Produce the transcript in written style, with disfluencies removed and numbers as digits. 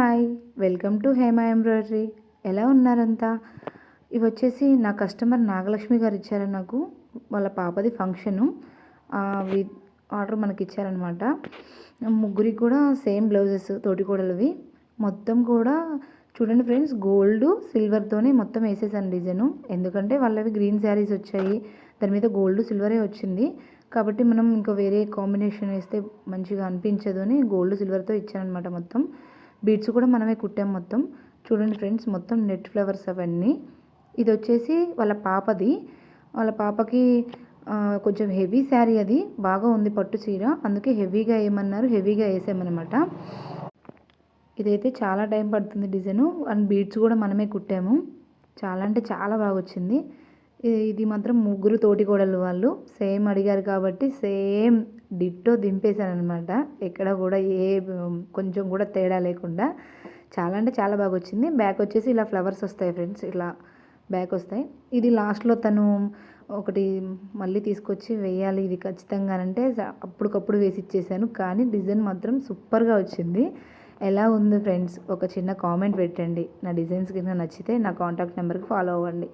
Hi welcome to Hema embroidery. ఎలా ఉన్నారంతా? ఇవి వచ్చేసి నా కస్టమర్ నాగలక్ష్మి గారు ఇచ్చారు నాకు. వాళ్ళ పాపది ఫంక్షను ఆర్డర్ మనకి ఇచ్చారనమాట. ముగ్గురికి కూడా సేమ్ బ్లౌజెస్ తోటికోడలవి. మొత్తం కూడా చూడండి ఫ్రెండ్స్, గోల్డ్ సిల్వర్తోనే మొత్తం వేసేసాను డిజైను. ఎందుకంటే వాళ్ళవి గ్రీన్ శారీస్ వచ్చాయి, దాని మీద గోల్డ్ సిల్వరే వచ్చింది కాబట్టి మనం ఇంకా వేరే కాంబినేషన్ వేస్తే మంచిగా అనిపించదు అని గోల్డ్ సిల్వర్తో ఇచ్చానమాట. మొత్తం బీడ్స్ కూడా మనమే కుట్టాం మొత్తం. చూడండి ఫ్రెండ్స్, మొత్తం నెట్ ఫ్లవర్స్ అవన్నీ. ఇది వచ్చేసి వాళ్ళ పాపది. వాళ్ళ పాపకి కొంచెం హెవీ శారీ, అది బాగా ఉంది పట్టు చీర, అందుకే హెవీగా వేయమన్నారు, హెవీగా వేసామన్నమాట. ఇదైతే చాలా టైం పడుతుంది డిజైను, అండ్ బీడ్స్ కూడా మనమే కుట్టాము. చాలా అంటే చాలా బాగా వచ్చింది. ఇది మాత్రం ముగ్గురు తోటికోడలు వాళ్ళు సేమ్ అడిగారు కాబట్టి సేమ్ డిట్టో దింపేశానమాట. ఎక్కడ కూడా కొంచెం కూడా తేడా లేకుండా చాలా అంటే చాలా బాగా వచ్చింది. బ్యాక్ వచ్చేసి ఇలా ఫ్లవర్స్ వస్తాయి ఫ్రెండ్స్, ఇలా బ్యాక్ వస్తాయి. ఇది లాస్ట్లో తను ఒకటి మళ్ళీ తీసుకొచ్చి వేయాలి ఇది ఖచ్చితంగా అంటే అప్పటికప్పుడు వేసి ఇచ్చేసాను. కానీ డిజైన్ మాత్రం సూపర్గా వచ్చింది. ఎలా ఉంది ఫ్రెండ్స్, ఒక చిన్న కామెంట్ పెట్టండి. నా డిజైన్స్ కింద నచ్చితే నా కాంటాక్ట్ నెంబర్కి ఫాలో అవ్వండి.